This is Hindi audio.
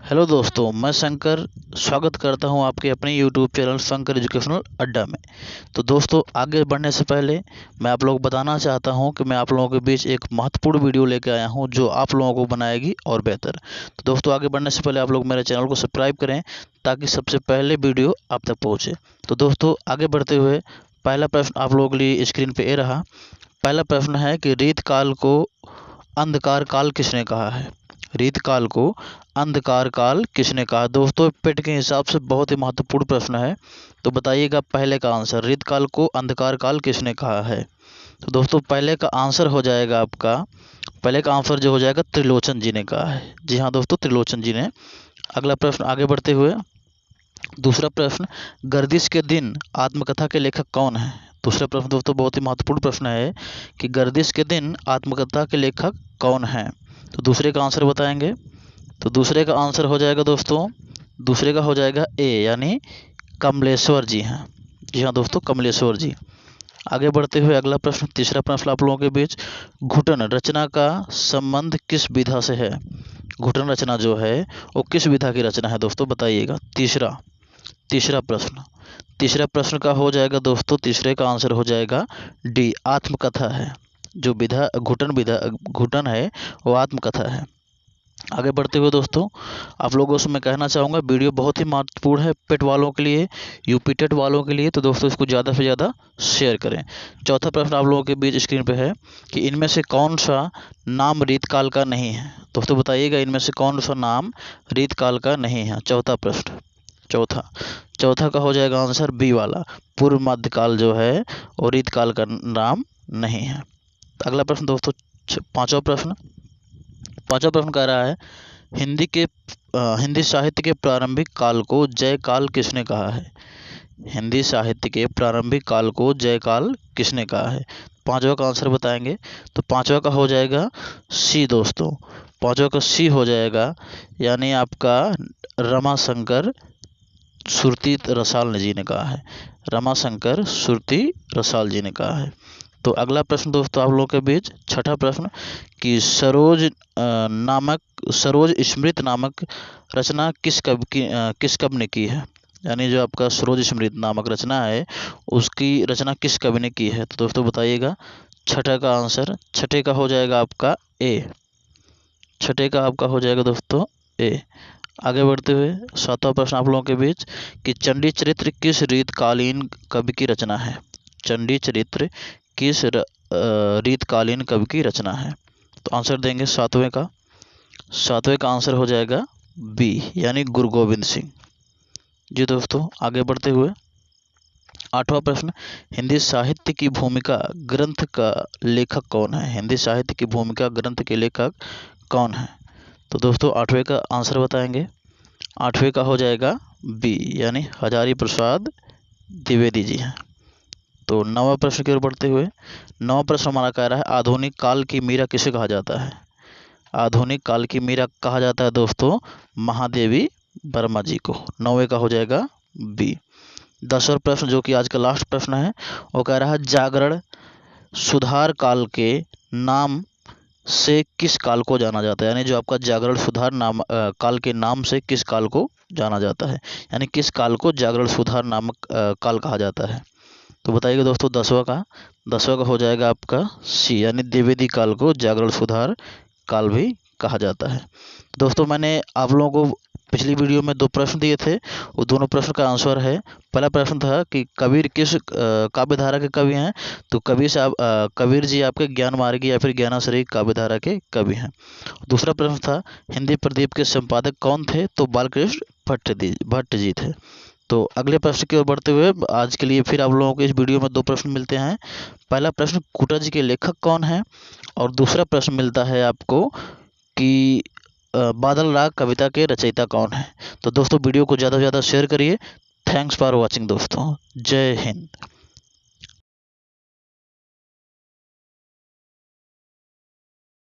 हेलो दोस्तों, मैं शंकर स्वागत करता हूं आपके अपने यूट्यूब चैनल शंकर एजुकेशनल अड्डा में। तो दोस्तों, आगे बढ़ने से पहले मैं आप लोगों को बताना चाहता हूं कि मैं आप लोगों के बीच एक महत्वपूर्ण वीडियो लेकर आया हूं जो आप लोगों को बनाएगी और बेहतर। तो दोस्तों, आगे बढ़ने से पहले आप लोग मेरे चैनल को सब्सक्राइब करें ताकि सबसे पहले वीडियो आप तक पहुँचे। तो दोस्तों, आगे बढ़ते हुए पहला प्रश्न आप लोगों के लिए स्क्रीन पर रहा। पहला प्रश्न है कि रीत काल को अंधकार काल किसने कहा है? रीत काल को अंधकार काल किसने कहा? दोस्तों, पेट के हिसाब से बहुत ही महत्वपूर्ण प्रश्न है। तो बताइएगा पहले का आंसर, रीत काल को अंधकार काल किसने कहा है? तो दोस्तों, पहले का आंसर हो जाएगा आपका, पहले का आंसर जो हो जाएगा त्रिलोचन जी ने कहा है। जी हाँ दोस्तों, त्रिलोचन जी ने। अगला प्रश्न आगे बढ़ते हुए दूसरा प्रश्न, गर्दिश के दिन आत्मकथा के लेखक कौन है? दूसरा प्रश्न दोस्तों बहुत ही महत्वपूर्ण प्रश्न है कि गर्दिश के दिन आत्मकथा के लेखक कौन है? तो दूसरे का आंसर बताएंगे। तो दूसरे का आंसर हो जाएगा दोस्तों, दूसरे का हो जाएगा ए, यानी कमलेश्वर जी हैं। जी हाँ दोस्तों, कमलेश्वर जी। आगे बढ़ते हुए अगला प्रश्न, तीसरा प्रश्न आप लोगों के बीच, घुटन रचना का संबंध किस विधा से है? घुटन रचना जो है वो किस विधा की रचना है दोस्तों, बताइएगा। तीसरा प्रश्न, तीसरा प्रश्न का हो जाएगा दोस्तों, तीसरे का आंसर हो जाएगा डी, आत्मकथा है। जो विधा घुटन है वो आत्मकथा है। आगे बढ़ते हुए दोस्तों, आप लोगों से मैं कहना चाहूँगा वीडियो बहुत ही महत्वपूर्ण है पेट वालों के लिए, यूपी टेट वालों के लिए। तो दोस्तों, इसको ज़्यादा से ज़्यादा शेयर करें। चौथा प्रश्न आप लोगों के बीच स्क्रीन पे है कि इनमें से कौन सा नाम रीतकाल का नहीं है? दोस्तों बताइएगा, इनमें से कौन सा नाम रीतकाल का नहीं है? चौथा प्रश्न, चौथा का हो जाएगा आंसर बी वाला, पूर्व मध्यकाल जो है और रीतकाल का नाम नहीं है। अगला प्रश्न दोस्तों, पांचवा प्रश्न कह रहा है, हिंदी साहित्य के प्रारंभिक काल को जय काल किसने कहा है? हिंदी साहित्य के प्रारंभिक काल को जय काल किसने कहा है? पांचवा का आंसर बताएंगे। तो पांचवा का हो जाएगा सी दोस्तों, पांचवा का सी हो जाएगा, यानी आपका रमाशंकर सुरती रसाल जी ने कहा है। रमाशंकर सुरती रसाल जी ने कहा है। तो अगला प्रश्न दोस्तों आप लोगों के बीच छठा प्रश्न कि सरोज स्मृत नामक रचना किस कवि ने की है? यानी जो आपका सरोज स्मृत नामक रचना है उसकी रचना किस कवि ने की है? तो दोस्तों बताइएगा। छठे का आंसर, छठे का हो जाएगा आपका ए, छठे का आपका हो जाएगा दोस्तों ए। आगे बढ़ते हुए सातवां प्रश्न आप लोगों के बीच कि चंडी चरित्र किस रीतकालीन कवि की रचना है? चंडी चरित्र किस रीतकालीन कवि की रचना है? तो आंसर देंगे सातवें का आंसर हो जाएगा बी, यानी गुरु गोविंद सिंह जी। दोस्तों आगे बढ़ते हुए आठवां प्रश्न, हिंदी साहित्य की भूमिका ग्रंथ का लेखक कौन है? हिंदी साहित्य की भूमिका ग्रंथ के लेखक कौन है? तो दोस्तों आठवें का आंसर बताएंगे। आठवें का हो जाएगा बी, यानी हजारी प्रसाद द्विवेदी जी हैं। तो नवा प्रश्न की ओर बढ़ते हुए नवा प्रश्न हमारा कह रहा है, आधुनिक काल की मीरा किसे कहा जाता है? आधुनिक काल की मीरा कहा जाता है दोस्तों महादेवी वर्मा जी को। नौवे का हो जाएगा बी। 10वां प्रश्न जो कि आज का लास्ट प्रश्न है वो कह रहा है, जागरण सुधार काल के नाम से किस काल को जाना जाता है? यानी जो आपका जागरण सुधार काल के नाम से किस काल को जाना जाता है? यानी किस काल को जागरण सुधार नामक काल कहा जाता है? तो बताइएगा दोस्तों। 10वां का हो जाएगा आपका सी, यानी द्विवेदी काल को जागरण सुधार काल भी कहा जाता है। दोस्तों मैंने आप लोगों को पिछली वीडियो में 2 प्रश्न दिए थे, वो दोनों प्रश्न का आंसर है। पहला प्रश्न था कि कबीर किस काव्यधारा के कवि हैं? तो कबीर जी आपके ज्ञान मार्गी या फिर ज्ञानाश्रयी काव्यधारा के कवि हैं। दूसरा प्रश्न था, हिंदी प्रदीप के संपादक कौन थे? तो बालकृष्ण भट्ट जी थे। तो अगले प्रश्न की ओर बढ़ते हुए आज के लिए फिर आप लोगों को इस वीडियो में 2 प्रश्न मिलते हैं। पहला प्रश्न, कुटा जी के लेखक कौन है? और दूसरा प्रश्न मिलता है आपको कि बादल राग कविता के रचयिता कौन है? तो दोस्तों वीडियो को ज़्यादा से ज़्यादा शेयर करिए। थैंक्स फॉर वॉचिंग दोस्तों, जय हिंद।